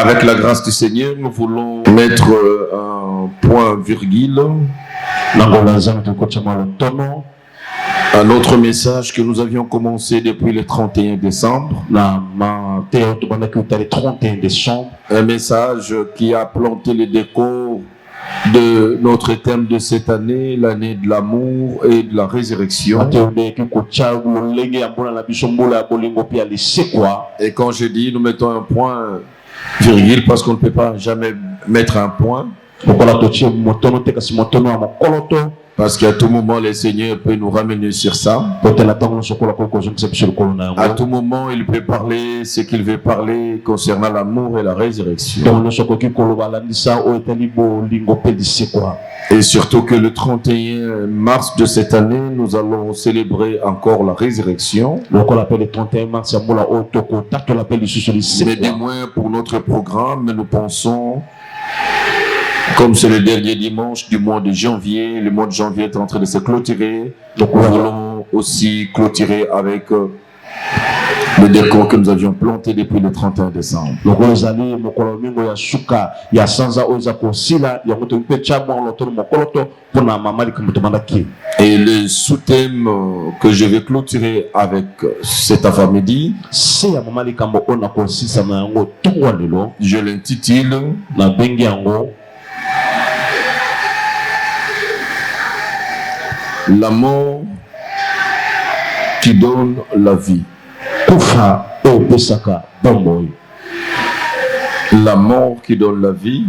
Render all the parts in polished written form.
Avec la grâce du Seigneur, nous voulons mettre un point virgule à notre message que nous avions commencé depuis le 31 décembre. Un message qui a planté les décors de notre thème de cette année, l'année de l'amour et de la résurrection. Et quand je dis nous mettons un point virgule, parce qu'on ne peut pas jamais mettre un point, parce qu'à tout moment le Seigneur peut nous ramener sur ça. À tout moment il peut parler ce qu'il veut parler concernant l'amour et la résurrection. Et surtout que le 31 mars de cette année, nous allons célébrer encore la résurrection. Mais du moins pour notre programme, nous pensons, comme c'est le dernier dimanche du mois de janvier, le mois de janvier est en train de se clôturer. Donc nous voulons aussi clôturer avec le décor que nous avions planté depuis le 31 décembre. Et le sous-thème que je vais clôturer avec cet avant-midi, je l'intitule La mort qui donne la vie. La mort qui donne la vie.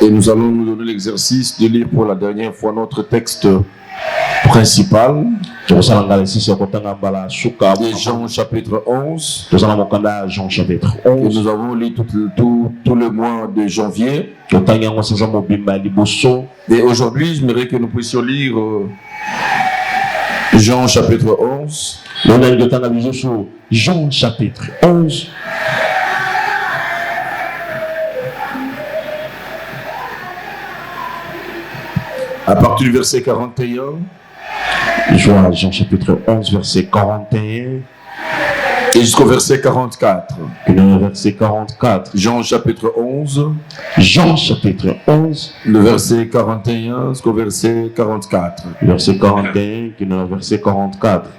Et nous allons nous donner l'exercice de lire pour la dernière fois notre texte principal. De Jean chapitre 11. Jean chapitre 11. Que nous avons lu tout le mois de janvier. Et aujourd'hui, j'aimerais que nous puissions lire Jean chapitre 11. Jean chapitre 11. À partir du verset 41. Jean chapitre 11, verset 41. Et jusqu'au verset 44. Verset 44. Jean chapitre 11. Jean chapitre 11. Le verset 41 jusqu'au verset 44. Verset 41, qui est le verset 44.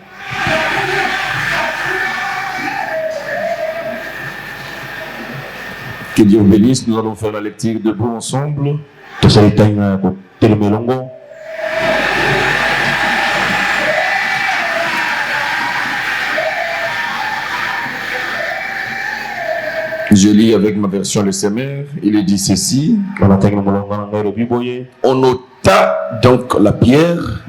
Que Dieu bénisse, nous allons faire la lecture debout ensemble. Je lis avec ma version le SMR. Il est dit ceci. On ôta donc la pierre.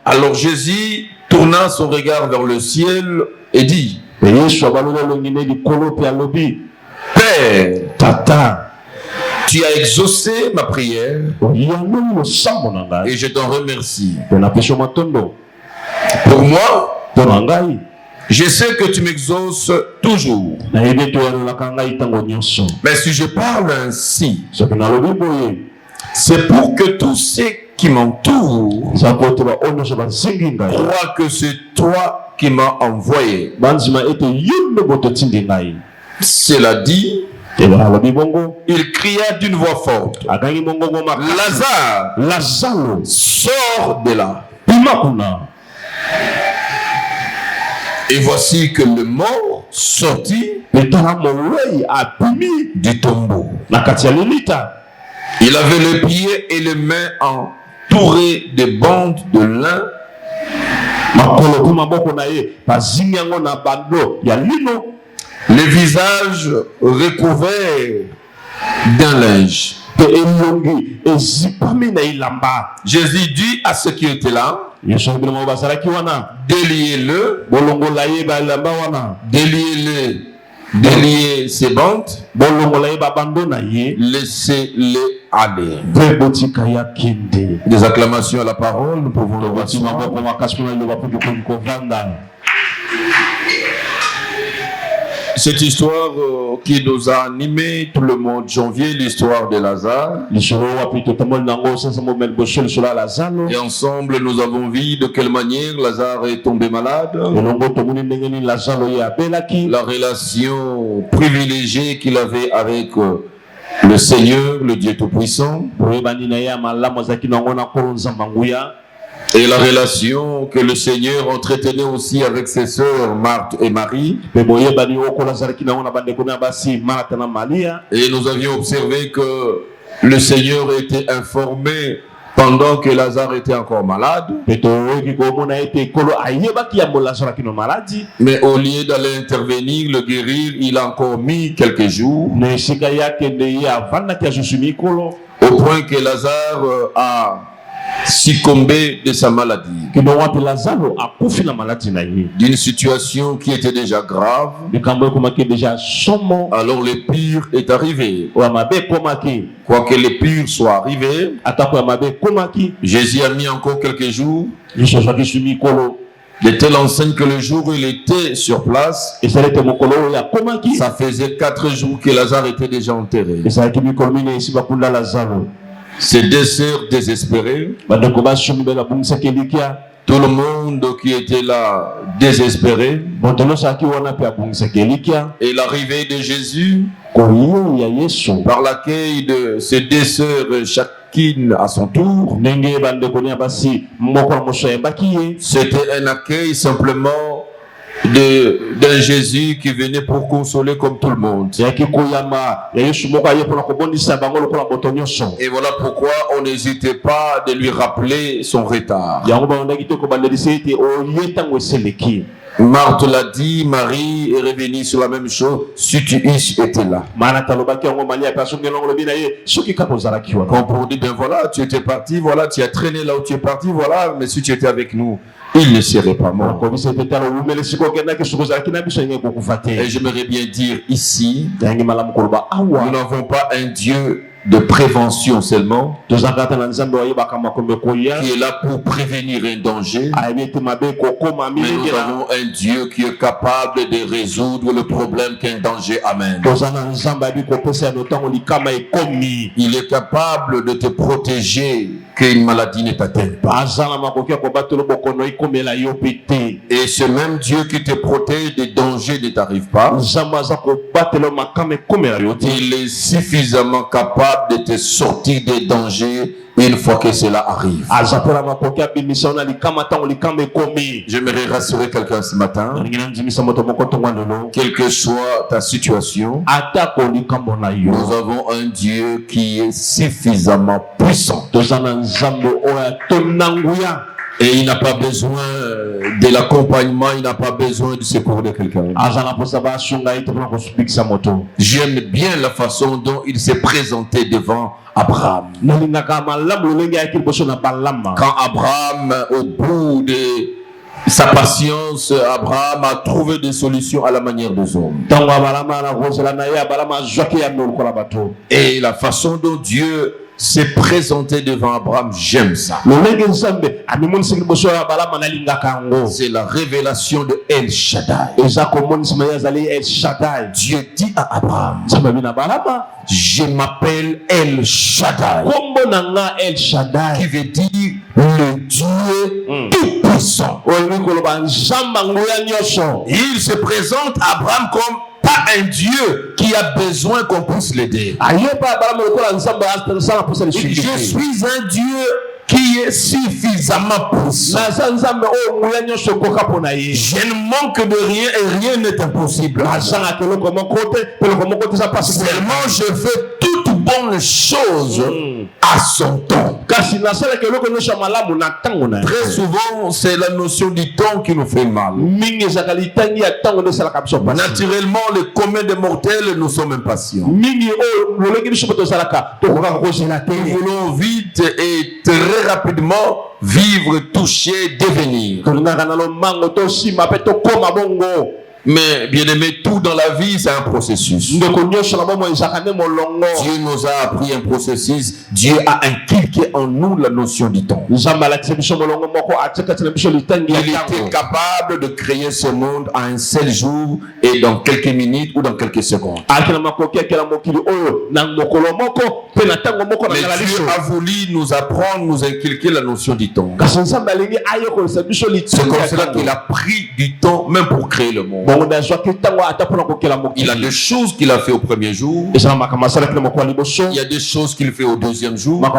Alors Jésus tourna son regard vers le ciel et dit: Père, Tata, tu as exaucé ma prière et je t'en remercie. Pour moi, je sais que tu m'exauces toujours. Mais si je parle ainsi, c'est pour que tous ceux qui m'entourent croient que c'est toi qui m'as envoyé. Cela dit, il cria d'une voix forte: Lazare, sors de là. Et voici que le mort sortit du tombeau. Il avait les pieds et les mains entourés de bandes de lin. Le visage recouvert d'un linge. Jésus dit à ceux qui étaient là: déliez-le, déliez ses bandes, laissez-les aller. Des acclamations à la parole, nous pouvons le voir. Cette histoire qui nous a animé tout le mois de janvier, l'histoire de Lazare. Et ensemble, nous avons vu de quelle manière Lazare est tombé malade. La relation privilégiée qu'il avait avec le Seigneur, le Dieu Tout-Puissant. Et la relation que le Seigneur entretenait aussi avec ses sœurs Marthe et Marie. Et nous avions observé que le Seigneur était informé pendant que Lazare était encore malade. Mais au lieu d'aller intervenir, le guérir, il a encore mis quelques jours. Au point que Lazare a succombé de sa maladie, d'une situation qui était déjà grave. Alors le pire est arrivé. Quoique le pire soit arrivé, Jésus a mis encore quelques jours, de telle enseigne que le jour où il était sur place, ça faisait 4 jours que Lazare était déjà enterré. Ces deux sœurs désespérées, tout le monde qui était là désespéré, et l'arrivée de Jésus, par l'accueil de ces deux sœurs, chacune à son tour, c'était un accueil simplement d'un Jésus qui venait pour consoler comme tout le monde. Et voilà pourquoi on n'hésitait pas de lui rappeler son retard. Marthe l'a dit, Marie est revenue sur la même chose, si tu étais là. Quand pour dire, ben voilà, tu étais parti, voilà, tu as traîné là où tu es parti, voilà, mais si tu étais avec nous, il ne serait pas mort. Et j'aimerais bien dire ici, nous n'avons pas un Dieu de prévention seulement, qui est là pour prévenir un danger, mais nous avons un Dieu qui est capable de résoudre le problème qu'un danger amène. Il est capable de te protéger qu'une maladie ne t'atteigne pas. Et ce même Dieu qui te protège des dangers ne t'arrive pas, il est suffisamment capable de te sortir des dangers une fois que cela arrive. J'aimerais rassurer quelqu'un ce matin, quelle que soit ta situation, nous avons un Dieu qui est suffisamment puissant. Et il n'a pas besoin de l'accompagnement, il n'a pas besoin du secours de quelqu'un. J'aime bien la façon dont il s'est présenté devant Abraham. Quand Abraham, au bout de sa patience, Abraham a trouvé des solutions à la manière des hommes. Et la façon dont Dieu s'est présenté devant Abraham, j'aime ça. C'est la révélation de El Shaddai. Dieu dit à Abraham, je m'appelle El Shaddai, qui veut dire le Dieu tout-puissant. Il se présente à Abraham comme pas un Dieu qui a besoin qu'on puisse l'aider. Je suis un Dieu qui est seulement puissant. Je ne manque de rien et rien n'est impossible. Seulement je fais toutes bonnes choses à son temps. Très souvent, c'est la notion du temps qui nous fait mal. Naturellement, le commun des mortels, nous sommes impatients. Nous voulons vite et très rapidement vivre, toucher, devenir. Mais bien aimé, tout dans la vie, c'est un processus. Dieu nous a appris un processus. Dieu a inculqué en nous la notion du temps. Il était capable de créer ce monde en un seul jour et dans quelques minutes ou dans quelques secondes. Mais Dieu a voulu nous apprendre, nous inculquer la notion du temps. C'est comme cela qu'il a pris du temps même pour créer le monde. Il a des choses qu'il a fait au premier jour. Il y a des choses qu'il fait au deuxième jour. Il y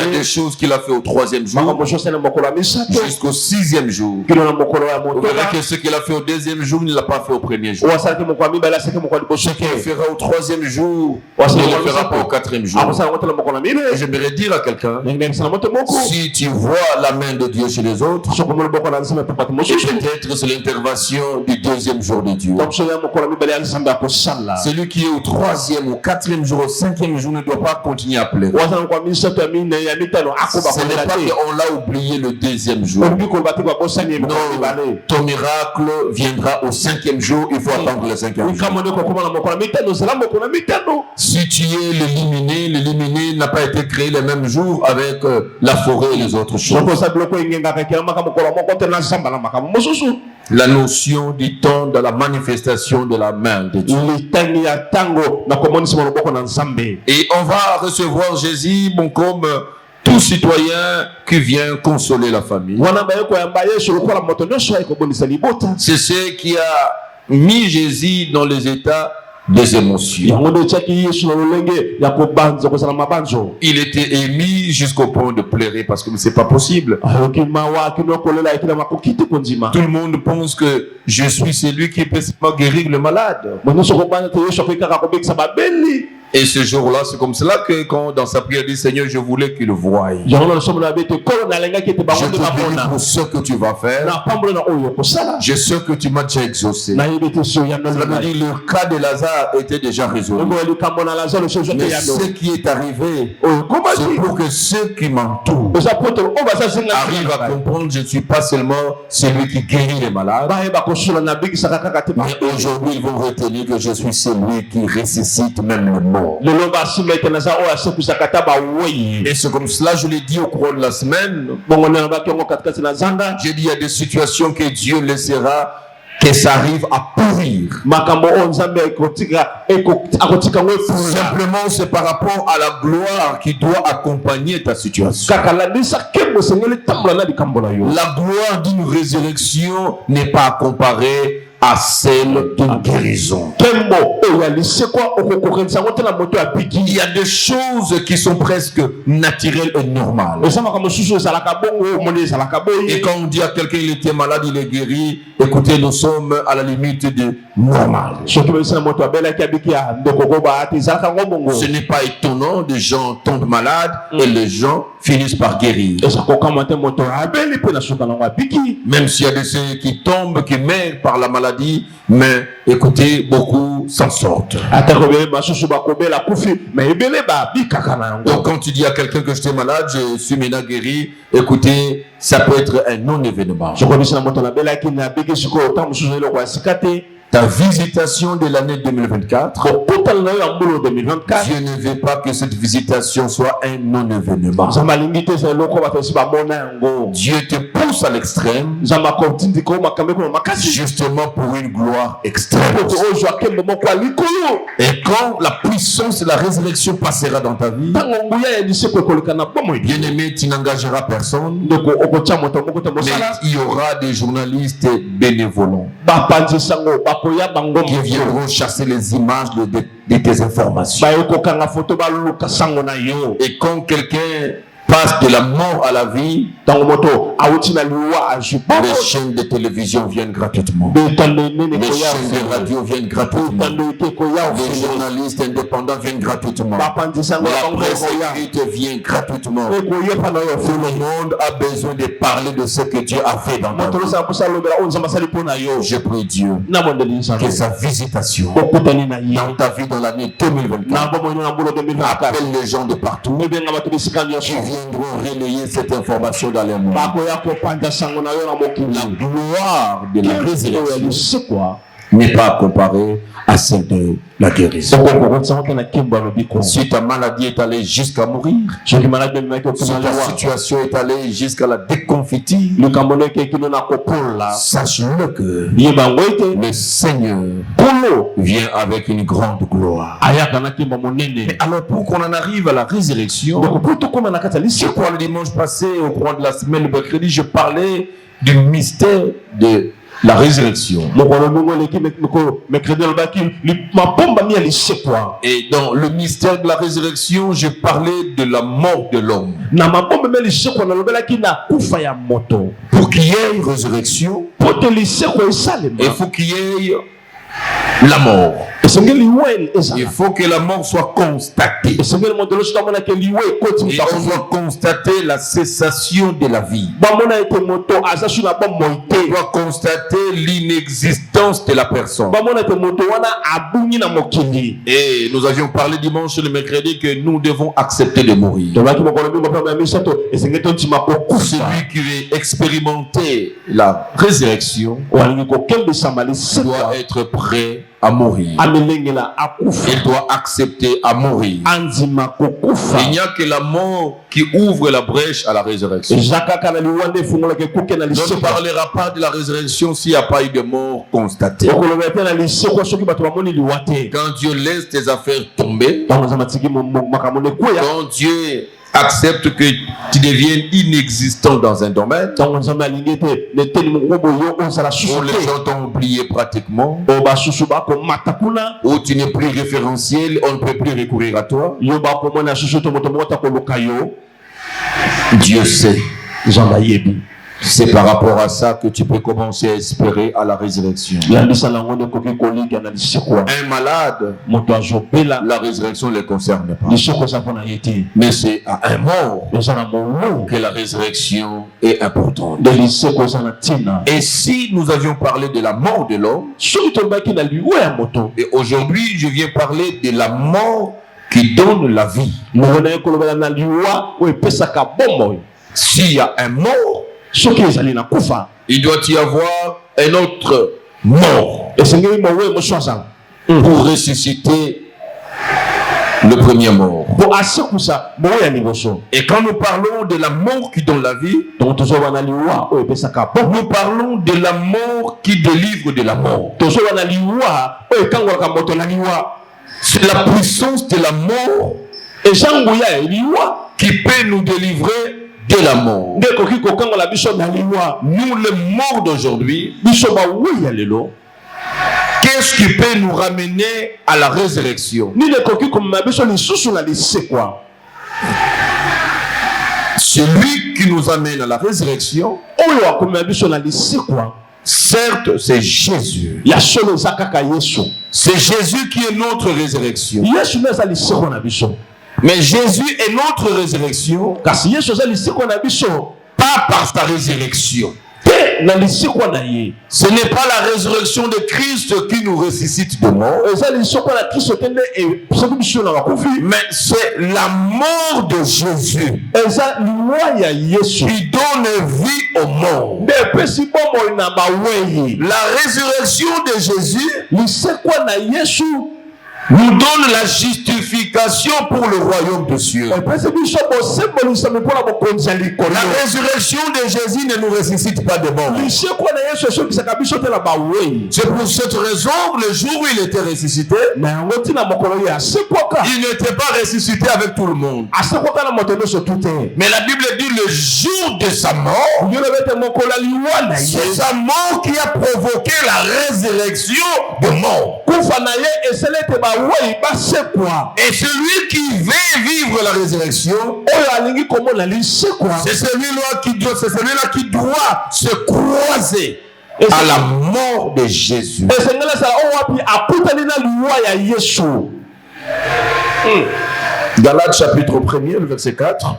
a des choses qu'il a fait au troisième jour. Jusqu'au sixième jour. Vous verrez que ce qu'il a fait au deuxième jour, il ne l'a pas fait au premier jour. Ce qu'il fera au troisième jour, il ne le fera pas au quatrième jour. J'aimerais dire à quelqu'un, si tu vois la main de Dieu chez les autres, peut-être c'est l'intervention du deuxième jour de Dieu. Celui qui est au troisième, au quatrième jour, au cinquième jour ne doit pas continuer à pleurer. Ce n'est pas qu'on l'a oublié le deuxième jour. Non, ton miracle viendra au cinquième jour, il faut attendre le cinquième jour. Si tu es l'éliminé n'a pas été créé le même jour avec la forêt et les autres choses. La notion du temps dans la manifestation de la main de Dieu. Et on va recevoir Jésus comme tout citoyen qui vient consoler la famille. C'est ce qui a mis Jésus dans les états des émotions. Il était émis jusqu'au point de pleurer parce que c'est pas possible. Tout le monde pense que je suis celui qui peut guérir le malade. Et ce jour-là, c'est comme cela que quand dans sa prière, il dit Seigneur, je voulais qu'il le voie. Je te bénis pour ce que tu vas faire. Je sais que tu m'as déjà exaucé. Cela veut dire le cas de Lazare était déjà résolu. Mais ce qui est arrivé, c'est pour que ceux qui m'entourent arrivent à comprendre que je ne suis pas seulement celui qui guérit les malades. Mais aujourd'hui, ils vont retenir que je suis celui qui ressuscite même le mort. Et c'est comme cela, je l'ai dit au cours de la semaine. J'ai dit, il y a des situations que Dieu laissera que ça arrive à pourrir. Simplement, c'est par rapport à la gloire qui doit accompagner ta situation. La gloire d'une résurrection n'est pas à comparer à celle d'une guérison. Il y a des choses qui sont presque naturelles et normales. Et quand on dit à quelqu'un il était malade, il est guéri, écoutez, nous sommes à la limite de normal. Ce n'est pas étonnant, des gens tombent malades et les gens finissent par guérir. Même s'il y a des ceux qui tombent, qui meurent par la maladie, mais écoutez, beaucoup s'en sortent. Donc quand tu dis à quelqu'un que j'étais malade, je suis maintenant guéri, écoutez, ça peut être un non-événement. Ta visitation de l'année 2024, Dieu ne veut pas que cette visitation soit un non-événement. Dieu te pousse à l'extrême, justement pour une gloire extrême. Et quand la puissance de la résurrection passera dans ta vie, bien aimé, tu n'engageras personne, mais il y aura des journalistes bénévolents qui viendront chasser les images de tes informations. Et quand quelqu'un passe de la mort à la vie, les chaînes de télévision viennent gratuitement. Les chaînes de radio viennent gratuitement. Les journalistes indépendants viennent gratuitement. La presse écrite vient gratuitement. Tout le monde a besoin de parler de ce que Dieu a fait dans ta vie. Je prie Dieu que sa visitation dans ta vie dans l'année 2024 appelle les gens de partout qui viennent viendront relayer cette information dans les mondes. La gloire de la résurrection n'est pas comparée à celle de la guérison. Si ta maladie est allée jusqu'à mourir, si ta situation est allée jusqu'à la déconfiture, sache-le que le Seigneur vient avec une grande gloire. Mais alors pour qu'on en arrive à la résurrection, je crois le dimanche passé, au cours de la semaine, le mercredi, je parlais du mystère de la résurrection. Et dans le mystère de la résurrection, je parlais de la mort de l'homme. Pour qu'il y ait résurrection, il faut qu'il y ait la mort. Il faut que la mort soit constatée. Et on doit constater la cessation de la vie. On doit constater l'inexistence de la personne. Et nous avions parlé dimanche et le mercredi que nous devons accepter de mourir. Celui qui veut expérimenter la résurrection doit être prêt à mourir. Il doit accepter à mourir. Il n'y a que la mort qui ouvre la brèche à la résurrection. On ne parlera pas de la résurrection s'il n'y a pas eu de mort constatée. Quand Dieu laisse tes affaires tomber, quand Dieu accepte que tu deviennes inexistant dans un domaine, où les gens t'ont oublié pratiquement, où tu n'es plus référentiel, on ne peut plus recourir à toi. Dieu sait. C'est par rapport à ça que tu peux commencer à espérer à la résurrection. Un malade, la résurrection ne le concerne pas. Mais c'est à un mort que la résurrection est importante. Et si nous avions parlé de la mort de l'homme, et aujourd'hui je viens parler de la mort qui donne la vie. S'il y a un mort, il doit y avoir un autre mort pour ressusciter le premier mort. Et quand nous parlons de la mort qui donne la vie, nous parlons de la mort qui délivre de la mort. C'est la puissance de la mort qui peut nous délivrer de la mort. Nous, les morts d'aujourd'hui, qu'est-ce qui peut nous ramener à la résurrection? Celui qui nous amène à la résurrection, certes, c'est Jésus. C'est Jésus qui est notre résurrection. Mais Jésus est notre résurrection, pas par sa résurrection. Ce n'est pas la résurrection de Christ qui nous ressuscite de mort, mais c'est la mort de Jésus qui donne vie au monde. La résurrection de Jésus nous donne la justification pour le royaume de cieux. La résurrection de Jésus ne nous ressuscite pas de mort. C'est pour cette raison, le jour où il était ressuscité, il n'était pas ressuscité avec tout le monde. Mais la Bible dit le jour de sa mort, c'est sa mort qui a provoqué la résurrection de mort. Et celui qui veut vivre la résurrection, c'est celui-là qui doit se croiser à la mort de Jésus. Galates chapitre 1er, le verset 4.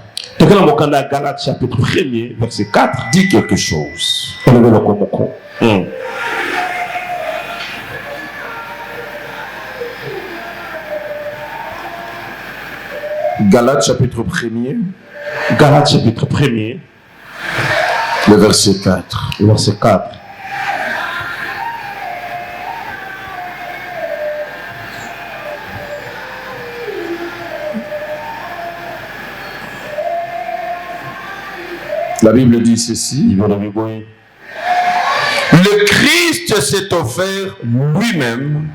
Galates chapitre 1er, verset 4 dit quelque chose. Galates chapitre 1er, Galates chapitre 1er, le verset 4. verset 4. La Bible dit ceci. Le Christ s'est offert lui-même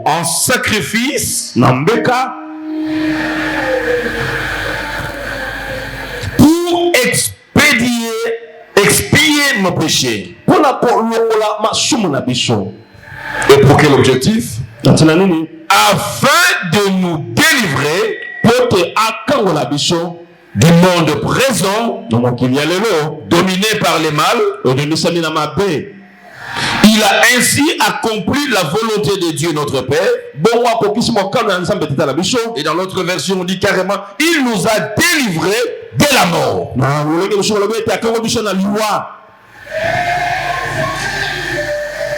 en sacrifice pour expier nos péchés. Et pour quel objectif? Afin de nous délivrer du monde présent dominé par les mâles. Il a ainsi accompli la volonté de Dieu notre Père. Et dans l'autre version on dit carrément, il nous a délivrés de la mort.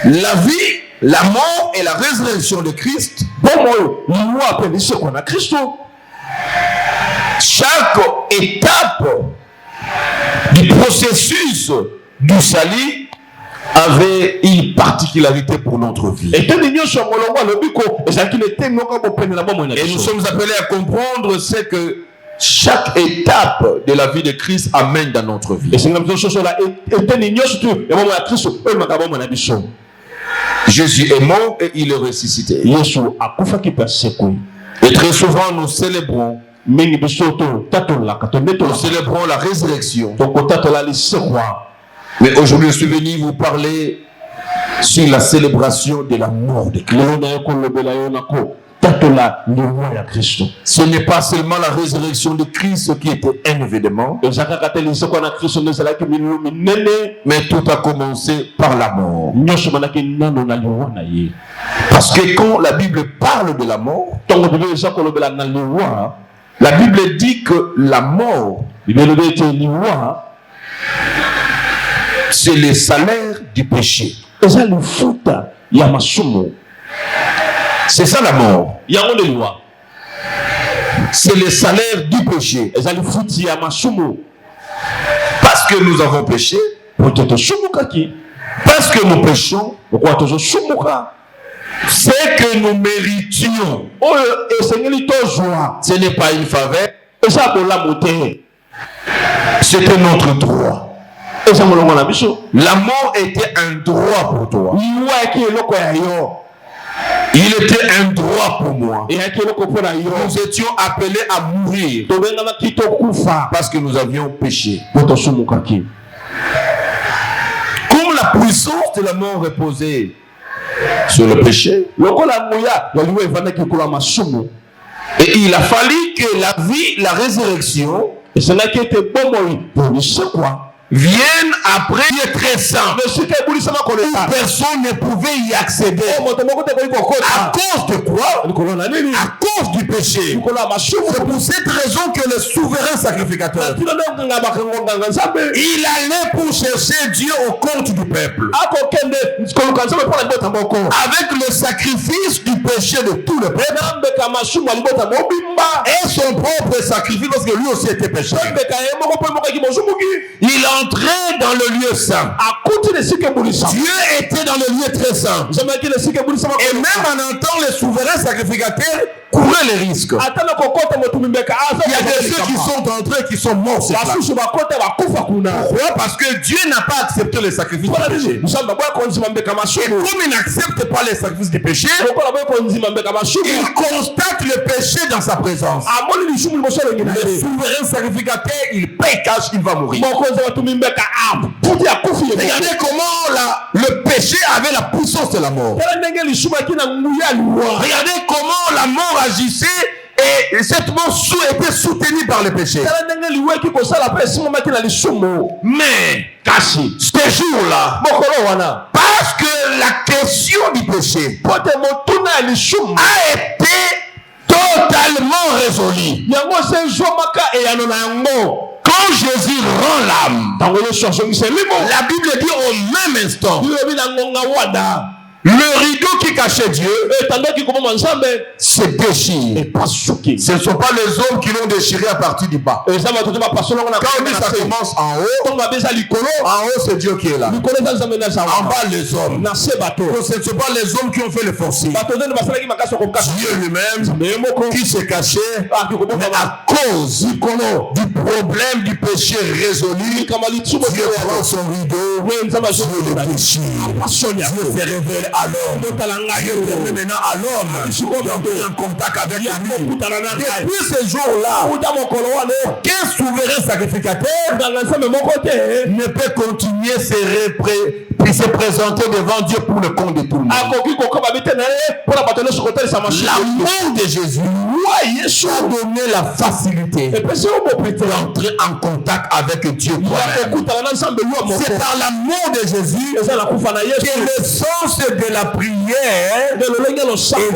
La vie, la mort et la résurrection de Christ, chaque étape du processus du salut avait une particularité pour notre vie. Et nous sommes appelés à comprendre ce que chaque étape de la vie de Christ amène dans notre vie. Jésus est mort et il est ressuscité. Et très souvent nous célébrons la résurrection. Mais aujourd'hui, je suis venu vous parler sur la célébration de la mort de Christ. Ce n'est pas seulement la résurrection de Christ qui était un événement, mais tout a commencé par la mort. Parce que quand la Bible parle de la mort, la Bible dit que la mort, c'est le salaire du péché. C'est ça la mort. C'est le salaire du péché. Parce que nous avons péché, parce que nous péchons, c'est que nous méritions. Ce n'est pas une faveur, c'était notre droit. La mort était un droit pour toi. Il était un droit pour moi. Nous étions appelés à mourir parce que nous avions péché. Comme la puissance de la mort reposait sur le péché, et il a fallu que la vie, la résurrection viennent après Dieu très saint. Personne ne pouvait y accéder. À cause de quoi? À cause du péché. C'est pour cette raison que le souverain sacrificateur, il allait pour chercher Dieu au compte du peuple. Avec le sacrifice du péché de tout le peuple et son propre sacrifice parce que lui aussi était pécheur. Il entrait dans le lieu saint. Dieu était dans le lieu très saint. Et même en entendant le souverain sacrificateur courait les risques. Il y a des ceux qui sont entrés et qui sont morts. Pourquoi? Parce que Dieu n'a pas accepté le sacrifice du péché. Et comme il n'accepte pas les sacrifices du péché, il constate le péché dans sa présence. Le souverain sacrificateur, il paye cash, il va mourir. Regardez comment le péché avait la puissance de la mort. Regardez comment la mort agissait et cette mort était soutenue par le péché. Mais ce jour-là, parce que la question du péché a été totalement résolue. Quand Jésus rend l'âme, la Bible dit au même instant, Le rideau qui cachait Dieu se déchire. Ce ne sont pas les hommes qui l'ont déchiré à partir du bas. Quand on dit ça commence en haut c'est Dieu qui est là. En bas les hommes. Donc ce ne sont pas les hommes qui ont fait le forcing. Dieu lui-même qui s'est caché, mais à cause du problème du péché résolu, Dieu prend son rideau, Dieu le déchire. Dieu se révèle à l'homme. Dieu permet maintenant à l'homme d'entrer en contact avec lui. Depuis ce jour-là, qu'un souverain sacrificateur ne peut continuer se présenter devant Dieu pour le compte de tout le monde. L'amour de Jésus a donné la facilité d'entrer en contact avec Dieu. C'est par l'amour de Jésus que le sens de la prière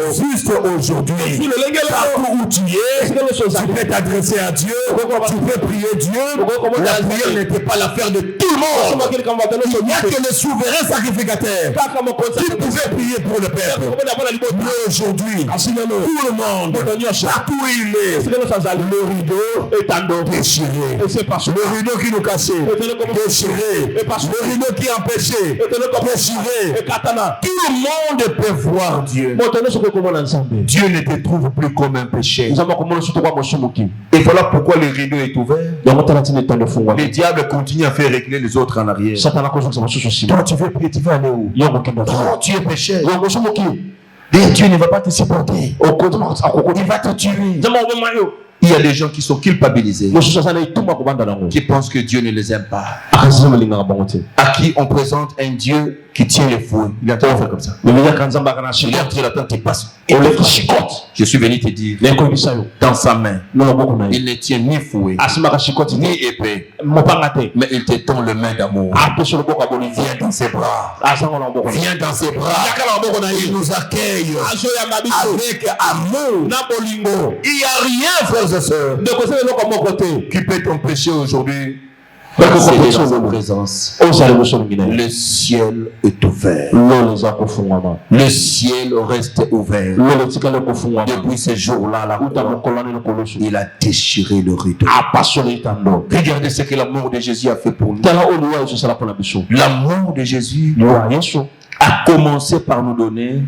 existe aujourd'hui. Partout où tu es, tu peux t'adresser à Dieu, tu peux prier Dieu. La prière n'était pas l'affaire de tout le monde. Il n'y a que le souverain sacrificateur qui pouvait prier pour le peuple. Mais aujourd'hui, tout le monde, partout où il est, le rideau est déchiré. Le rideau qui nous cachait, déchiré. Le rideau qui empêchait, déchiré. Tout le monde peut voir Dieu. Dieu ne te trouve plus comme un péché. Et voilà pourquoi le rideau est ouvert. Le diable continue à faire reculer les autres en arrière. Toi, tu veux prier, tu vas aller où? Oh, tu es pécheur. Et Dieu ne va pas te supporter. Il va te tuer. Il y a des gens qui sont culpabilisés, qui pensent que Dieu ne les aime pas, à qui on présente un Dieu qui tient les fouets. Il est en train de faire comme ça. Il est en train de la qui passe. Je suis venu te dire, dans sa main, il ne tient ni fouet, ni épée, mais il te tend le main d'amour. Viens dans ses bras. Viens dans ses bras. Il nous accueille avec amour. Il n'y a rien, frères et sœurs, qui peut t'empêcher aujourd'hui d'accéder dans sa présence. Le ciel est ouvert. Le ciel reste ouvert. Depuis ce jour-là, il a déchiré le rideau. Regardez ce que l'amour de Jésus a fait pour nous. L'amour de Jésus a commencé par nous donner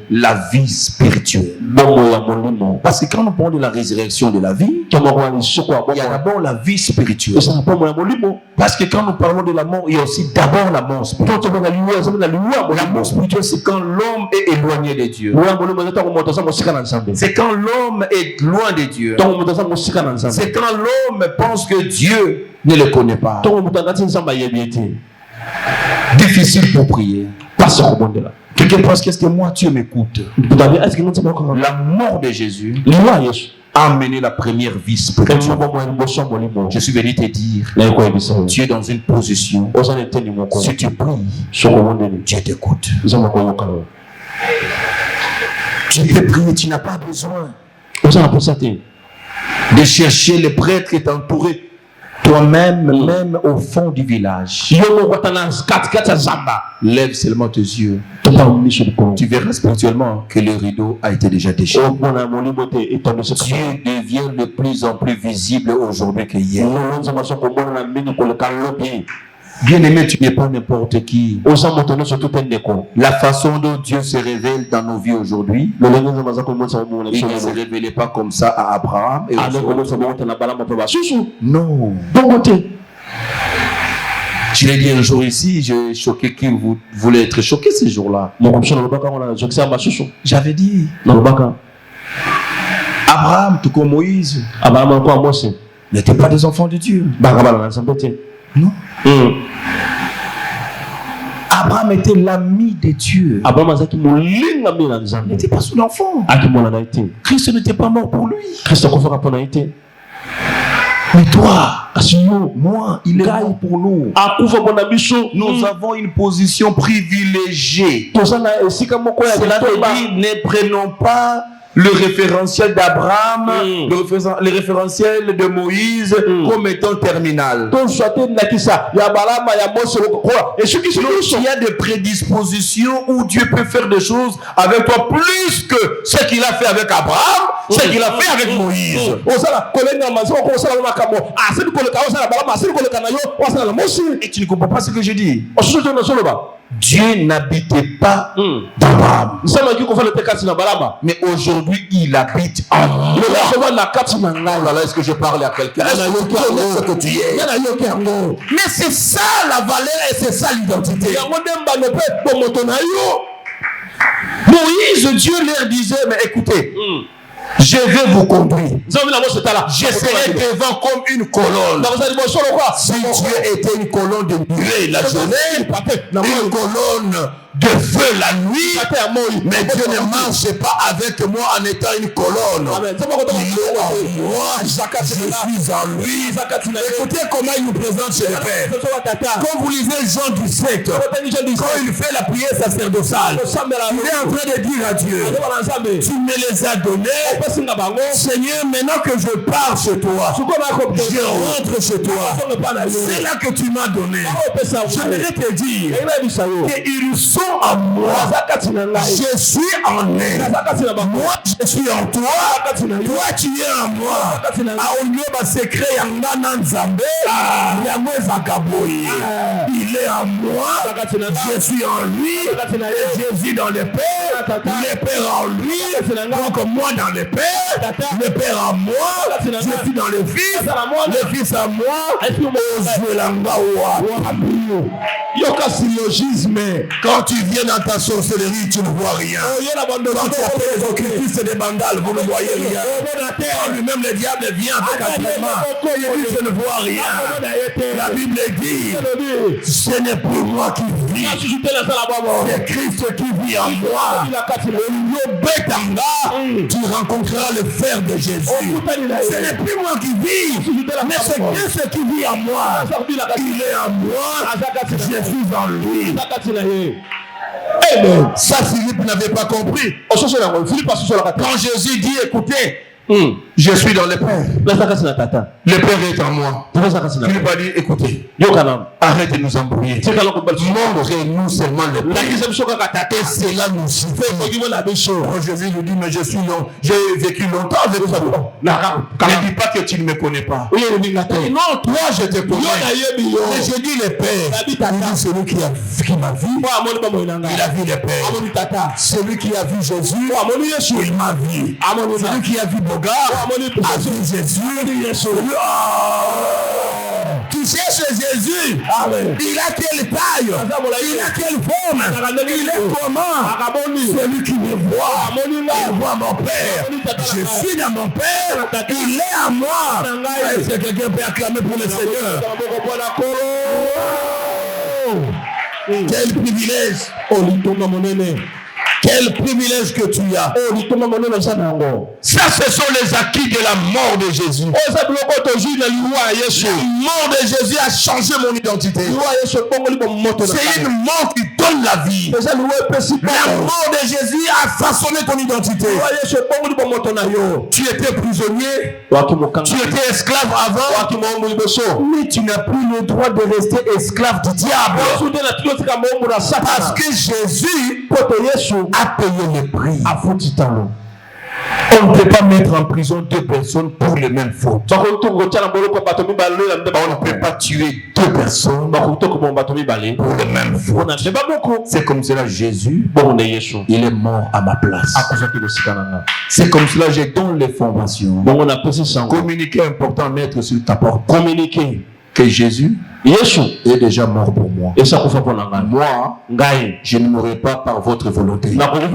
la vie spirituelle. Parce que quand nous parlons de la résurrection de la vie, il y a d'abord la vie spirituelle. Parce que quand nous parlons de la mort, il y a aussi d'abord la mort spirituelle. La mort spirituelle, c'est quand l'homme est éloigné de Dieu. C'est quand l'homme est loin de Dieu. C'est quand l'homme pense que Dieu ne le connaît pas. Difficile pour prier. Quelqu'un pense qu'est-ce que moi Dieu m'écoute. La mort de Jésus a amené la première vie spirituelle. Je suis venu te dire, tu es dans une position, si tu pries, Dieu t'écoute. Tu peux prier, tu n'as pas besoin de chercher les prêtres qui t'entourent. Toi-même, même au fond du village, lève seulement tes yeux. Tu verras spirituellement que le rideau a été déjà déchiré. Dieu devient de plus en plus visible aujourd'hui que hier. Bien-aimé, tu n'es pas n'importe qui. La façon dont Dieu se révèle dans nos vies aujourd'hui, il ne se révélait pas comme ça à Abraham et non. Je l'ai dit un jour ici, j'ai choqué qui voulait être choqué ce jour-là. J'avais dit, Abraham, tout comme Moïse, n'étaient pas des enfants de Dieu. Non. Abraham était l'ami de Dieu. Il n'était pas son enfant. Christ n'était pas mort pour lui. Mais toi, moi, il est mort pour nous. Nous avons une position privilégiée. Cela veut dire, ne prenons pas le référentiel d'Abraham, le référentiel de Moïse comme étant terminal. Donc, il y a des prédispositions où Dieu peut faire des choses avec toi plus que ce qu'il a fait avec Abraham, ce qu'il a fait avec Moïse. Et tu ne comprends pas ce que je dis. Dieu n'habitait pas d'Abraham. Mais aujourd'hui, il habite en moi. Est-ce que je parle à quelqu'un? Mais c'est ça la valeur et c'est ça l'identité. Moïse, Dieu leur disait, mais écoutez, je vais vous conduire. Je serai devant comme une colonne. Si Dieu était une colonne de nuée la journée, une colonne de feu la nuit, mais Dieu ne marche pas avec moi en étant une colonne. Il est en moi, je suis en lui. Écoutez comment il nous présente chez le Père. Quand vous lisez Jean 17, quand il fait la prière sacerdotale, il est en train de dire à Dieu, tu me les as donnés, Seigneur, maintenant que je pars chez toi, je rentre chez toi, c'est là que tu m'as donné. J'aimerais te dire qu'ils sont en moi, je suis en eux. Moi, je suis en toi, toi tu es en moi. Il est en moi, je suis en lui, je vis dans le Père en lui, donc moi dans le Père en moi, je suis dans le Fils en moi. Quand tu viens dans ta sorcellerie, tu ne vois rien. Quand tu appelles les occultistes des bandales, vous ne voyez rien. Quand lui-même le diable vient avec un traitement, je ne vois rien. La Bible dit, ce n'est plus moi qui vis, c'est Christ qui vit en moi. Tu rencontreras le fer de Jésus. Ce n'est plus moi qui vis, mais c'est Christ qui vit en moi. Il est en moi, je suis en lui. Amen. Ça, Philippe n'avait pas compris. Quand Jésus dit, écoutez, je suis dans le Père. Le Père est en moi. Philippe a dit, écoutez, arrête de nous embrouiller. Montre-nous seulement le Père. Et cela nous suffit. Jésus lui dit, mais j'ai vécu longtemps avec toi. Ne dis pas que tu ne me connais pas. Non, toi je te connais. Mais je dis le Père. Il dit, celui qui m'a vu, il a vu le Père. Celui qui a vu Jésus, il m'a vu. Celui qui a vu Boga, a vu Jésus. Tu cherches Jésus. Il a quelle taille? Il a quelle forme? Il est comment? Celui qui me voit, il voit mon Père. Je suis dans mon Père. Il est à moi. Est-ce que quelqu'un peut acclamer pour le Seigneur? Quel privilège! Quel privilège que tu as. Ça, ce sont les acquis de la mort de Jésus. La mort de Jésus a changé mon identité. C'est une mort qui donne la vie. La mort de Jésus a façonné ton identité. Tu étais prisonnier. Tu étais esclave avant. Mais tu n'as plus le droit de rester esclave du diable. Parce que Jésus a payé le prix. On ne peut pas mettre en prison deux personnes pour les mêmes fautes. On ne peut pas tuer deux personnes pour les mêmes fautes. C'est comme cela Jésus, il est mort à ma place. C'est comme cela je donne les formations. Communiquer important, mettre sur ta porte. Communiquer que Jésus est déjà mort pour moi. Moi, je ne mourrai pas par votre volonté. Je ne mourrai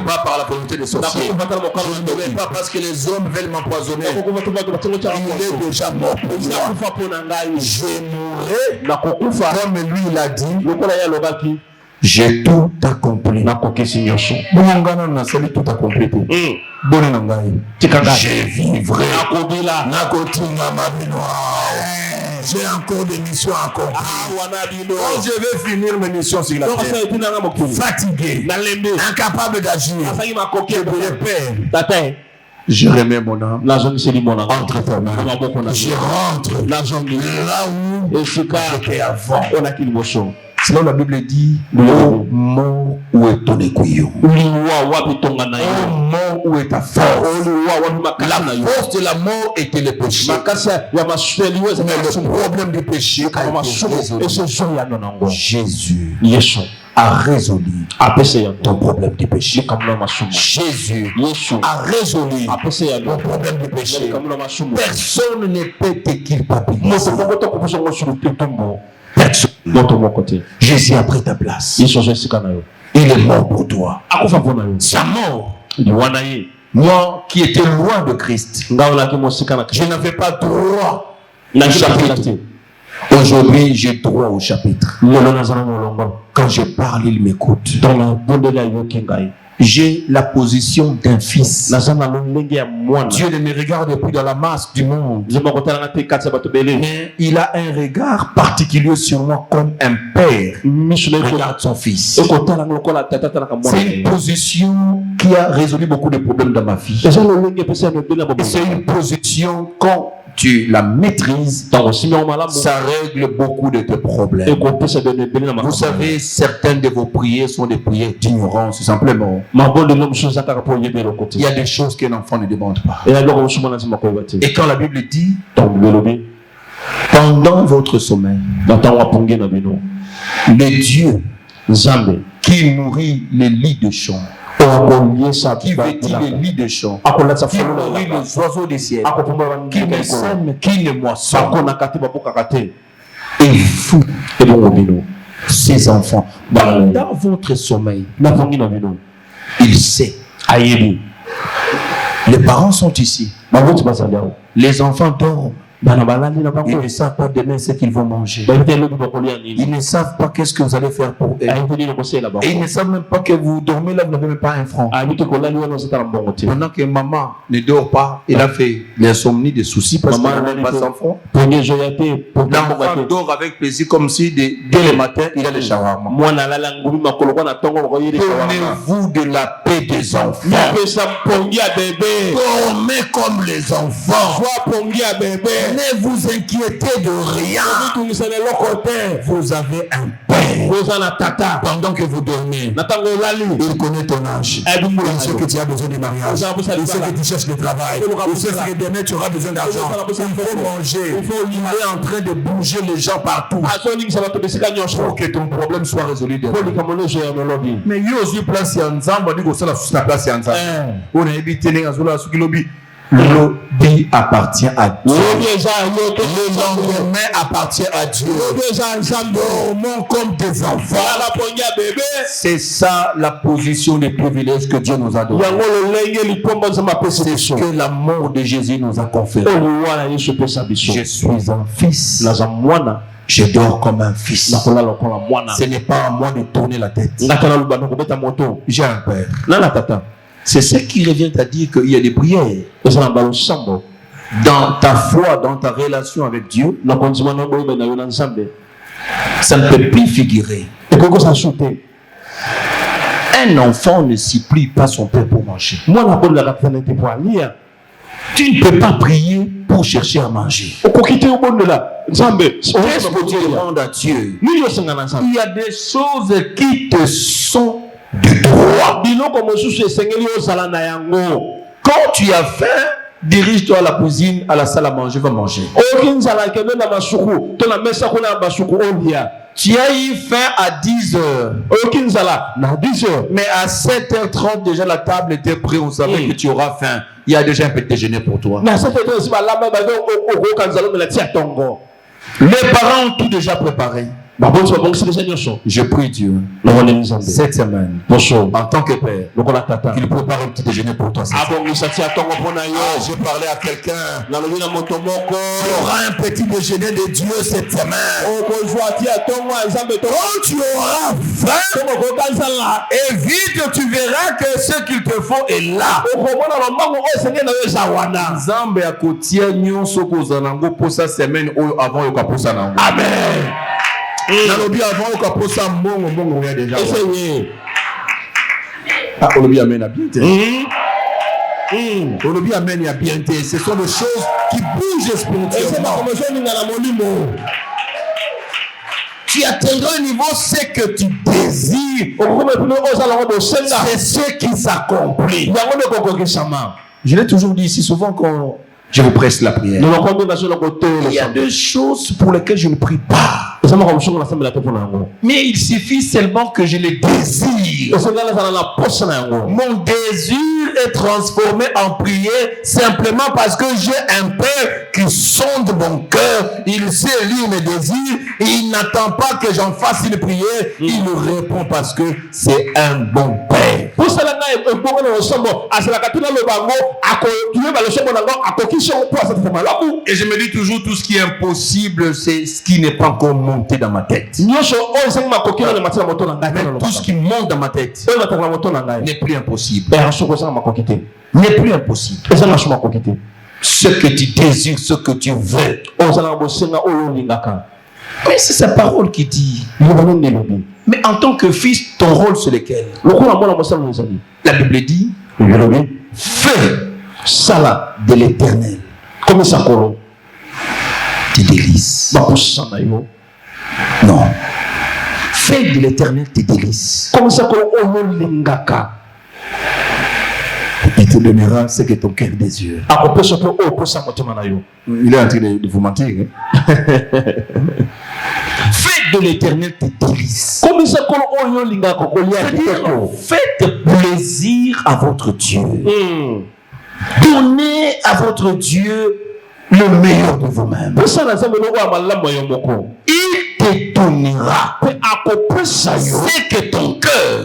pas par la volonté des sorciers. Je ne mourrai pas parce que les hommes veulent m'empoisonner. Il est déjà mort pour moi. Je mourrai comme lui l'a dit. J'ai tout accompli. Tout accompli. Je vivrai. J'ai encore des missions à accomplir. Quand je vais finir mes missions sur la terre, fatigué, incapable d'agir, je remets mon âme entre tes mains. Je rentre là où j'étais avant. Sinon la Bible dit, oh mort, où est ton aiguillon? Oh mort, où est ta force? La force de la mort était le péché. Mais le problème du péché a été résolu. Jésus a résolu ton problème du péché. Jésus a résolu ton problème du péché. Personne ne peut te culpabiliser. Personne. Jésus a pris ta place. Il est mort pour toi. Sa mort. Moi qui étais loin de Christ, je n'avais pas droit au chapitre. Aujourd'hui, j'ai droit au chapitre. Quand je parle, il m'écoute. J'ai la position d'un fils. Dieu ne me regarde plus dans la masse du monde. Mais il a un regard particulier sur moi comme un père regarde son fils. C'est une position qui a résolu beaucoup de problèmes dans ma vie. C'est une position quand tu la maîtrises, ça règle beaucoup de tes problèmes. Vous savez, certaines de vos prières sont des prières d'ignorance, simplement. Il y a des choses qu'un enfant ne demande pas. Et quand la Bible dit, pendant votre sommeil, le Dieu qui nourrit les lits de champs, qui vêtit les lits de champs, qui nourrit les oiseaux des ciels, qui ne sème, qui ne moissonne, et vous, ces enfants, dans votre sommeil, il sait. Les parents sont ici. Les enfants dorment. Ils ne savent pas demain ce qu'ils vont manger. Ils ne savent pas qu'est-ce que vous allez faire pour eux. Et ils ne savent même pas que vous dormez là, vous n'avez même pas un franc. Pendant que maman ne dort pas, il a fait l'insomnie, des soucis parce qu'il n'a même pas d'enfant. L'enfant dort avec plaisir comme si dès le matin, il a le shawarma. Donnez-vous de la paix des enfants. Dormez comme les enfants. Ne vous inquiétez de rien. Vous avez un père. Pendant que vous dormez, il connaît ton âge. Il sait que tu as besoin de mariage. Il sait que tu cherches le travail. Il sait que demain tu auras besoin d'argent. Il faut manger. Il est en train de bouger les gens partout pour que ton problème soit résolu. Mais il y a aussi place en Zamba. On dit que c'est la place en Zamba. On a évité les lobby. L'obéi appartient à Dieu. Le lendemain appartient à Dieu. Dormons comme des enfants. C'est ça la position des privilèges que Dieu nous a donné. C'est ce que l'amour de Jésus nous a conféré. Je suis un fils. Je dors comme un fils. Ce n'est pas à moi de tourner la tête. J'ai un père. C'est ce qui revient à dire qu'il y a des prières. Dans ta foi, dans ta relation avec Dieu, ça ne peut plus figurer. Un enfant ne supplie pas son père pour manger. Tu ne peux pas prier pour chercher à manger. Qu'est-ce que tu demandes à Dieu? Il y a des choses qui te sont de droit. Quand tu as faim, dirige-toi à la cuisine, à la salle à manger, va manger. Tu as eu faim à 10 heures. Mais à 7h30, déjà la table était prête. On savait que tu auras faim. Il y a déjà un petit déjeuner pour toi. Les parents ont tout déjà préparé. Je prie Dieu cette semaine, en tant que père, qu'il prépare un petit déjeuner pour toi. J'ai parlé à quelqu'un. Il y aura un petit déjeuner de Dieu cette semaine. Quand tu auras faim, et vite tu verras que ce qu'il te faut est là. Nzambe akotia nyonso kozanango posa semaine avant yokaposa nango. Amen. Nalobi avant yokaposa mbongo ya déjà. Ah, olobi amen a bien été. Olobi amen a bien été. Ce sont des choses qui bougent spirituellement. Tu atteindras un niveau, c'est que tu désires. C'est ce qui s'accomplit. Je l'ai toujours dit ici, souvent quand je vous presse la prière, il y a des choses pour lesquelles je ne prie pas. Mais il suffit seulement que je les désire. Mon désir est transformé en prière simplement parce que j'ai un Père qui sonde mon cœur. Il sait lire mes désirs et il n'attend pas que j'en fasse une prière. Il me répond parce que c'est un bon Père. Et je me dis toujours, tout ce qui est impossible, c'est ce qui n'est pas encore monté dans ma tête. Mais tout ce qui monte dans ma tête n'est plus impossible. N'est plus impossible. Ce que tu désires, ce que tu veux. Mais c'est sa parole qui dit. Mais en tant que fils, ton rôle c'est lequel? La Bible dit, fais ça de l'Éternel. Comme ça, tes délices. Non. Fais de l'Éternel tes délices. Comme ça, il te donnera ce que ton cœur désire. Il est en train de vous mentir. Hein? Fais de l'Éternel tes délices. Faites plaisir à votre Dieu. Donnez à votre Dieu le meilleur de vous-même. Il te donnera ce que ton cœur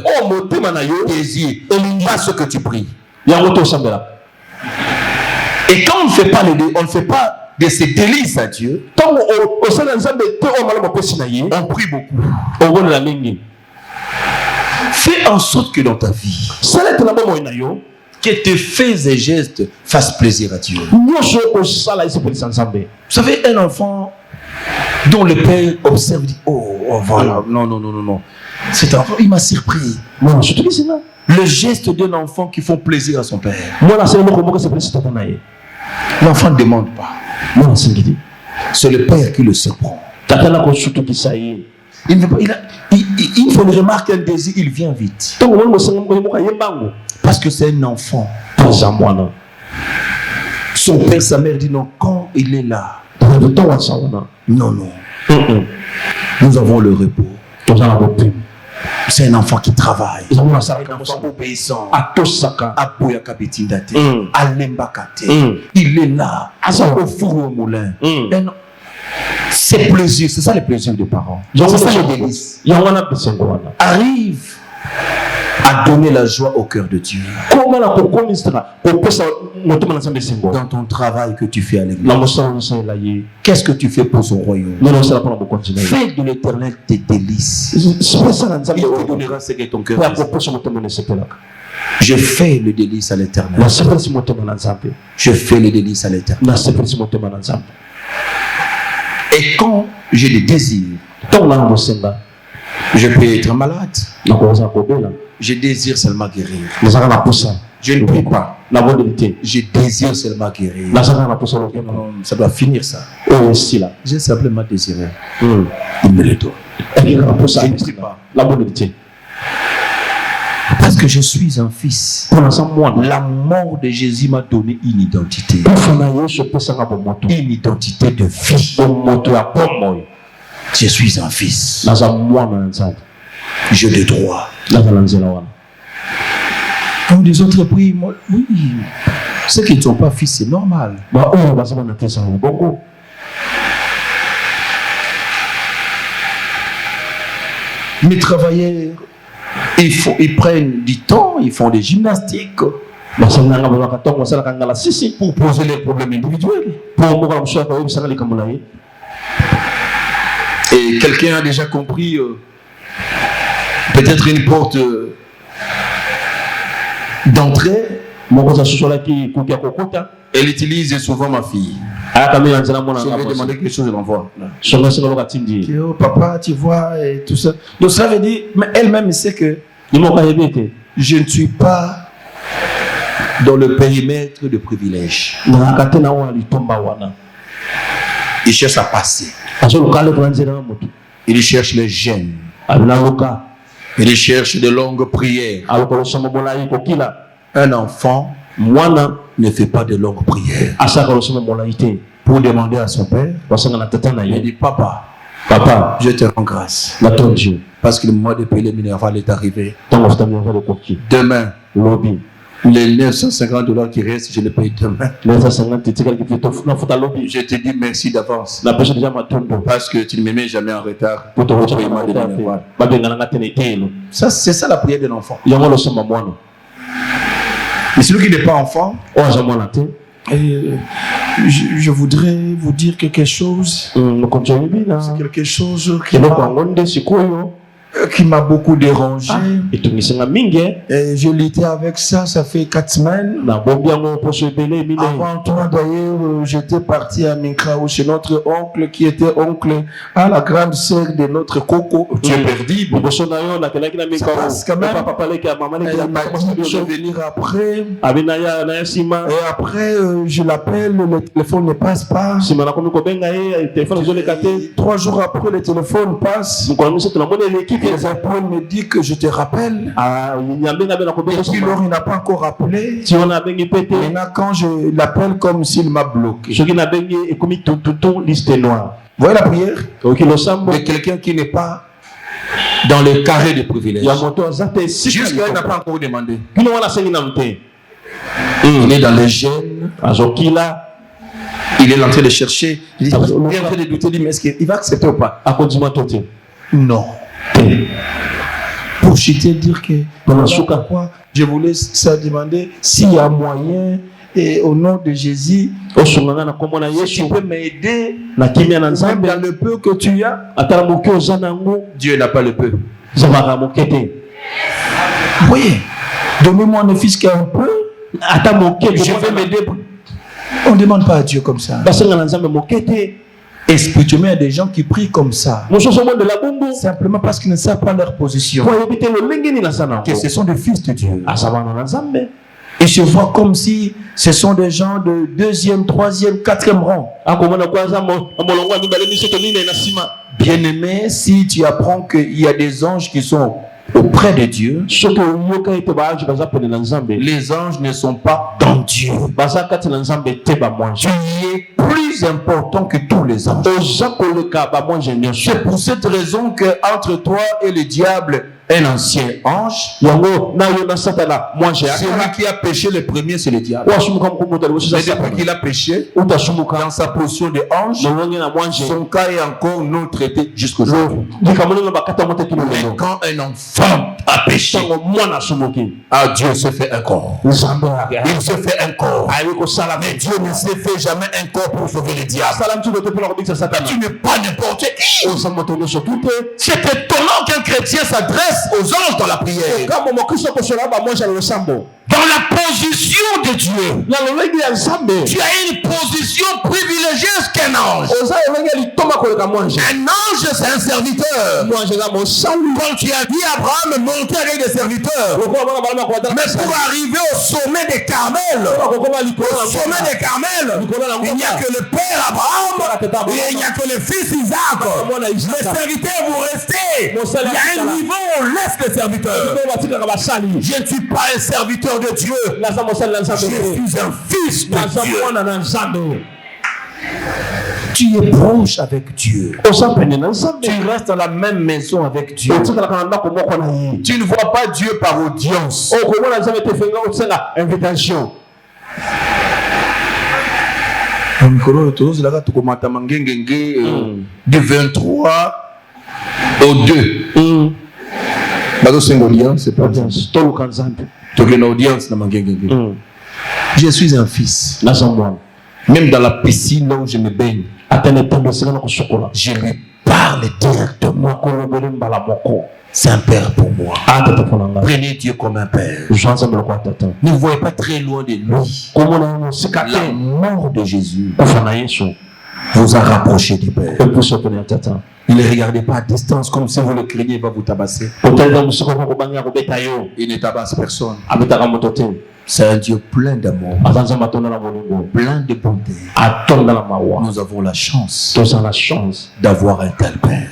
désire. Pas ce que tu pries. Et quand on ne fait pas de ces délices à Dieu, on prie beaucoup. Fais en sorte que dans ta vie, que tes faits et gestes fassent plaisir à Dieu. Vous savez, un enfant dont le père observe, dit, oh voilà, non. Cet enfant, il m'a surpris. Le geste d'un enfant qui fait plaisir à son père. L'enfant ne demande pas. C'est le père qui le surprend. Il faut une remarque, un désir, il vient vite. Parce que c'est un enfant. Son père, sa mère dit non, quand il est là. Non. Nous avons le repos. C'est un enfant qui travaille. Un enfant obéissant. Il est là. Au four au moulin. C'est plaisir. C'est ça le plaisir des parents. C'est ça le délice. Arrive à donner la joie au cœur de Dieu. Dans ton travail que tu fais à l'église, qu'est-ce que tu fais pour son royaume? Fais de l'Éternel tes délices. Il te donnera ce que ton cœur désire. Je fais le délice à l'Éternel. Je fais le délice à l'Éternel. Et quand j'ai des désirs, je peux être malade. Je désire seulement guérir. Je ne prie pas. Je désire seulement guérir. Ça doit finir ça. J'ai simplement désiré. Il me le donne. Je ne prie pas. Parce que je suis un fils. La mort de Jésus m'a donné une identité. Une identité de vie. Je suis un fils. J'ai des droits. Comme les autres prient, oui. Ceux qui ne sont pas fils, c'est normal. Mes travailleurs, ils prennent du temps, ils font des gymnastiques pour poser les problèmes individuels. Et quelqu'un a déjà compris peut-être une porte d'entrée. Elle utilise souvent ma fille. Je lui ai demandé quelque chose, je l'envoie. Oh, papa, tu vois, et tout ça. Donc ça veut dire, mais elle-même sait que je ne suis pas dans le périmètre de privilège. Il cherche à passer. Il cherche les gènes. Il cherche de longues prières. Un enfant ne fait pas de longues prières. Pour demander à son père, il dit, papa, je te rends grâce. Parce que le mois de payer minéral est arrivé. Demain, les $950 qui restent, je les paye demain. Je te dis merci d'avance. Parce que tu ne me mets jamais en retard pour ton paiement de minéral. Ça, c'est ça la prière de l'enfant. Mais celui qui n'est pas enfant, je voudrais vous dire quelque chose. C'est quelque chose qui m'a beaucoup dérangé. Et je l'étais avec ça fait 4 semaines. Avant toi d'ailleurs, j'étais parti à Minkrao chez notre oncle qui était oncle à la grande sœur de notre Coco. Tu es perdu. Ça passe quand même. Elle m'a dit de venir après. Et après, je l'appelle, le téléphone ne passe pas. 3 jours après, le téléphone passe. Les apôtres me disent que je te rappelle. Et puis Laure, il n'a pas encore appelé. Maintenant, quand je l'appelle, comme s'il m'a bloqué. Vous voyez la prière de quelqu'un qui n'est pas dans le carré de privilège. Jusqu'à il n'a pas encore demandé. Il est dans les gènes. Il est en train de chercher. Il est en train de douter. Il dit, mais est-ce qu'il va accepter ou pas? Non. Pour chuter, dire que pourquoi je voulais ça demander s'il y a moyen et au nom de Jésus, si tu peux m'aider dans le peu que tu as. Dieu n'a pas le peu. Oui, donnez-moi un fils qui a un peu. Je vais m'aider. On ne demande pas à Dieu comme ça. Spirituellement, il y a des gens qui prient comme ça. Simplement parce qu'ils ne savent pas leur position. Que ce sont des fils de Dieu. Ils se voient comme si ce sont des gens de 2e, 3e, 4e rang. Bien-aimé, si tu apprends qu'il y a des anges qui sont auprès de Dieu, les anges ne sont pas dans Dieu. Tu es plus important que tous les anges. C'est pour cette raison qu'entre toi et le diable, un ancien ange, celui qui a péché le premier, c'est le diable. Mais depuis qu'il a péché, dans sa position de ange, son cas est encore non traité jusqu'aujourd'hui. Mais quand un enfant a péché, Dieu se fait un corps. Il se fait un corps. Mais Dieu ne se fait jamais un corps pour sauver le diable. Tu n'es pas n'importe qui. C'est étonnant qu'un chrétien s'adresse aux anges dans la prière. Dans la position de Dieu, tu as une position privilégiée qu'un ange. Un ange, c'est un serviteur. Quand tu as dit à Abraham monter avec des serviteurs, mais pour arriver au sommet des Carmels, il n'y a que le père Abraham et il n'y a que le fils Isaac. Les serviteurs vont rester. Il y a un niveau où on laisse les serviteurs. Je ne suis pas un serviteur de Dieu. Je suis un fils de Dieu. Tu es proche avec Dieu. Tu restes dans la même maison avec Dieu. Tu ne vois pas Dieu par audience. Du 23 au 2. c'est pas audience. Je suis un fils. Même dans la piscine où je me baigne, je lui parle directement. C'est un père pour moi. Prenez Dieu comme un père. Ne voyez pas très loin de lui. La mort de Jésus vous a rapproché du Père. Il ne regardait pas à distance comme si vous le craignez, il va vous tabasser. Il ne tabasse personne. C'est un Dieu plein d'amour, plein de bonté. Nous avons la chance d'avoir un tel Père.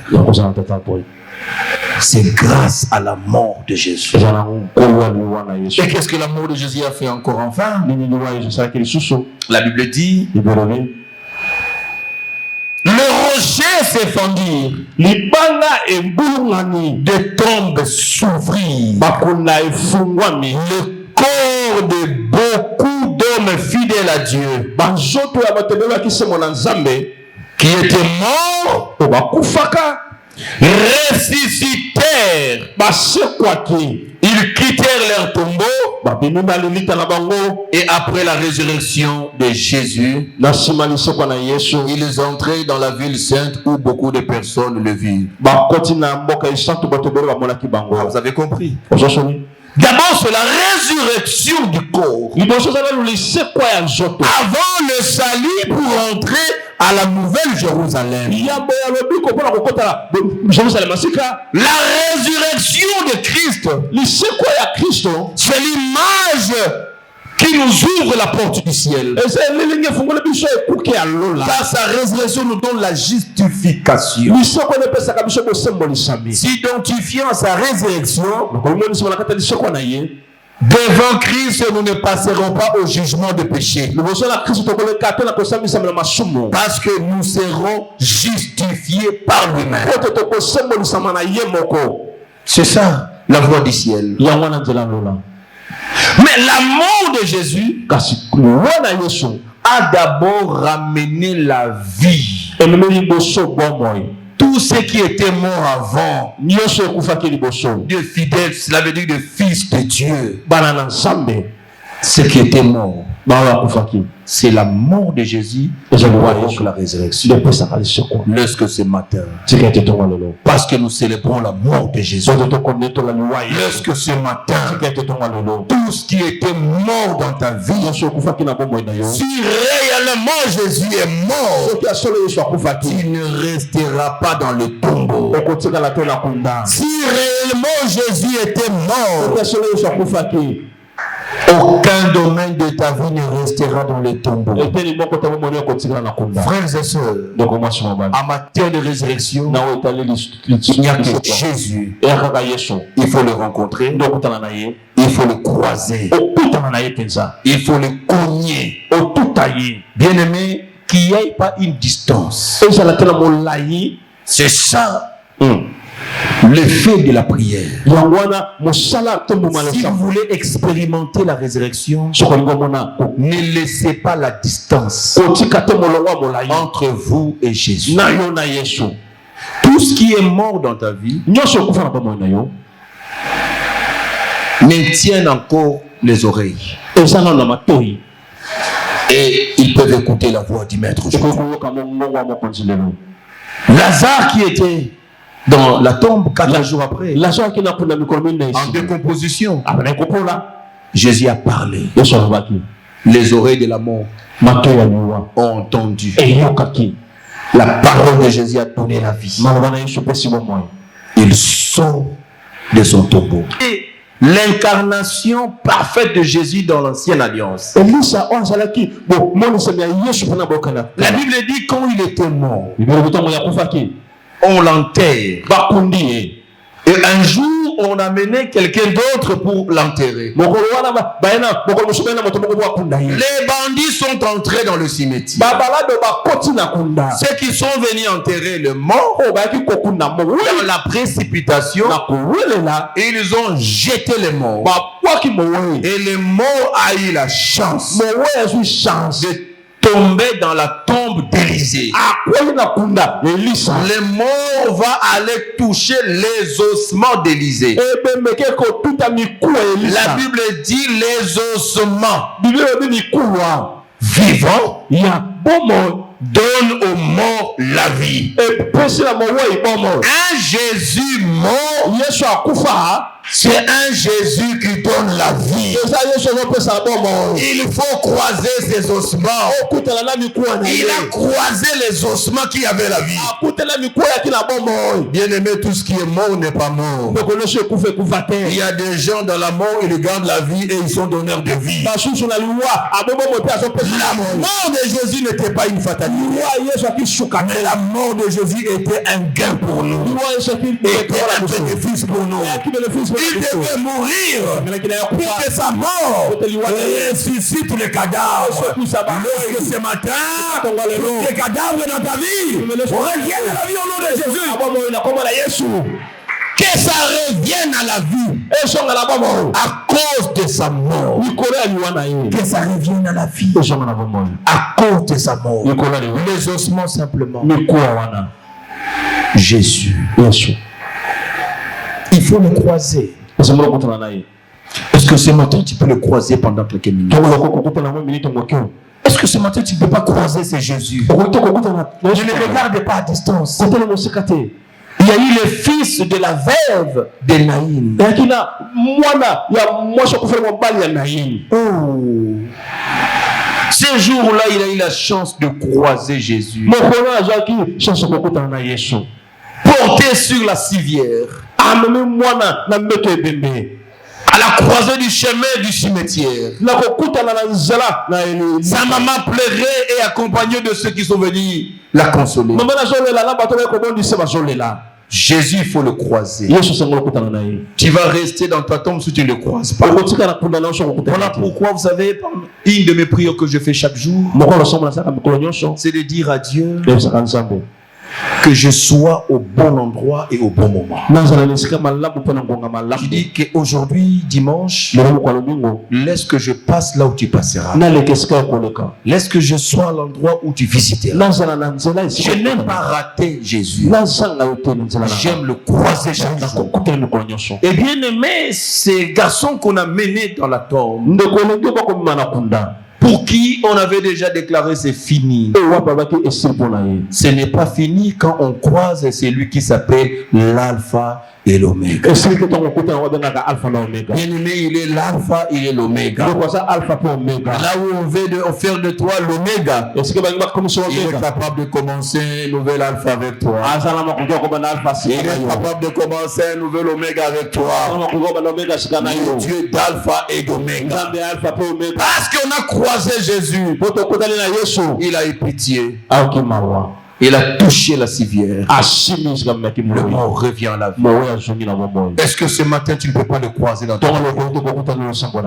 C'est grâce à la mort de Jésus. Et qu'est-ce que la mort de Jésus a fait encore enfin? La Bible dit, le rocher s'effondrit, des tombes s'ouvrirent, le corps de beaucoup d'hommes fidèles à Dieu, qui étaient morts, ressuscitèrent. Ils quittèrent leur tombeau, et après la résurrection de Jésus, ils entraient dans la ville sainte où beaucoup de personnes le vivent. Vous avez compris? D'abord, c'est la résurrection du corps. Avant le salut pour entrer à la nouvelle Jérusalem. La résurrection de Christ, c'est l'image qui nous ouvre la porte du ciel. Car sa résurrection nous donne la justification. S'identifiant à sa résurrection, devant Christ, nous ne passerons pas au jugement de péché. Parce que nous serons justifiés par lui-même. C'est ça, la voie du ciel. Mais la mort de Jésus a d'abord ramené la vie. Tous ceux qui étaient morts avant, de fidèles, cela veut dire de fils de Dieu. Ceux qui étaient morts, c'est la mort de Jésus qui provoque la résurrection. Lorsque ce matin, parce que nous célébrons la mort de Jésus, lorsque ce matin, tous qui étaient morts dans ta vie, si réellement Jésus est mort, il ne restera pas dans le tombeau. Si réellement Jésus était mort, aucun domaine de ta vie ne restera dans les tombeaux. Frères et sœurs, en matière de résurrection, il n'y a que Jésus. Il faut le rencontrer. Il faut le croiser. Il faut le cogner. Bien aimé, qu'il n'y ait pas une distance. C'est ça. L'effet de la prière. Si vous voulez expérimenter la résurrection, ne laissez pas la distance entre vous et Jésus. Tout ce qui est mort dans ta vie maintiennent encore les oreilles. Et ils peuvent écouter la voix du Maître. Lazare qui était dans la tombe 4 jours après, en décomposition, Jésus a parlé. Les oreilles de la mort ont entendu. La parole de Jésus a donné la vie. Il sort de son tombeau. Et l'incarnation parfaite de Jésus dans l'ancienne alliance. La Bible dit quand il était mort, on l'enterre. Et un jour, on a amené quelqu'un d'autre pour l'enterrer. Les bandits sont entrés dans le cimetière. Ceux qui sont venus enterrer le mort, dans la précipitation, ils ont jeté les morts. Et les morts a eu la chance de tomber dans la tombe d'Élisée. Les morts vont aller toucher les ossements d'Élisée. La Bible dit les ossements vivants donne aux morts la vie. Un Jésus mort, c'est un Jésus qui donne la vie. Il faut croiser ses ossements. Il a croisé les ossements qui avaient la vie. Bien aimé, tout ce qui est mort n'est pas mort. Il y a des gens dans la mort, ils gardent la vie et ils sont donneurs de vie. La mort de Jésus n'était pas une fatalité. Mais la mort de Jésus était un gain pour nous. Était un bénéfice pour nous. Il devait mourir pour que sa mort ressuscite les cadavres. Lorsque ce matin, les cadavres dans ta vie reviennent à la vie au nom de Jésus. Que ça revienne à la vie à cause de sa mort. Que ça revienne à la vie à cause de sa mort. Les ossements simplement. Jésus. Il faut le croiser. Est-ce que ce matin tu peux le croiser pendant quelques minutes? Est-ce que ce matin tu ne peux pas croiser ce Jésus? Ne le regarde pas à distance. Il y a eu le fils de la veuve de Naïm. Ce jour-là, il a eu la chance de croiser Jésus. Porté sur la civière. À la croisée du chemin du cimetière. Sa maman pleurait et accompagnée de ceux qui sont venus la consoler. Jésus, il faut le croiser. Tu vas rester dans ta tombe si tu ne le croises pas. Voilà pourquoi, vous savez, une de mes prières que je fais chaque jour, c'est de dire à Dieu que je sois au bon endroit et au bon moment. Je dis qu'aujourd'hui, dimanche, laisse que je passe là où tu passeras. Laisse que je sois à l'endroit où tu visiteras. Je n'aime pas rater Jésus. J'aime le croiser chaque jour. Et bien aimé, ces garçons qu'on a menés dans la tombe, pour qui on avait déjà déclaré c'est fini. Ce n'est pas fini quand on croise celui qui s'appelle l'alpha et l'oméga. Bien aimé, il est l'alpha, il est l'oméga. Là où on veut faire de toi l'oméga, il est capable de commencer un nouvel alpha avec toi. Il est capable de commencer un nouvel oméga avec toi. Dieu d'alpha et d'oméga. Parce qu'on a croisé Jésus, il a eu pitié. Il a touché la civière. Le mort revient à la vie. Est-ce que ce matin tu ne peux pas le croiser dans ta vie?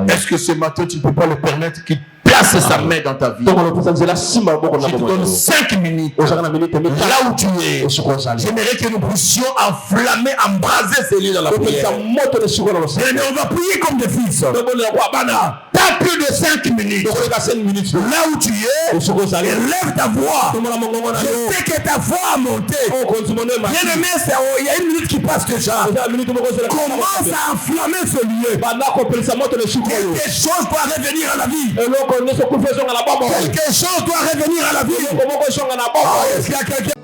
Est-ce que ce matin tu ne peux pas le permettre qu'il place sa main dans ta vie? Je te donne 5 minutes. Là où tu es, j'aimerais que nous puissions enflammer, embraser ces lieux dans la prière. Mais on va prier comme des fils. T'as plus de 5 minutes. Là où tu es, élève ta voix. Je sais que ta voix a monté. Bien aimé, il y a une minute qui passe déjà. Commence à enflammer ce lieu. Quelque chose doit revenir à la vie. Quelque chose doit revenir à la vie. Est-ce qu'il y a quelqu'un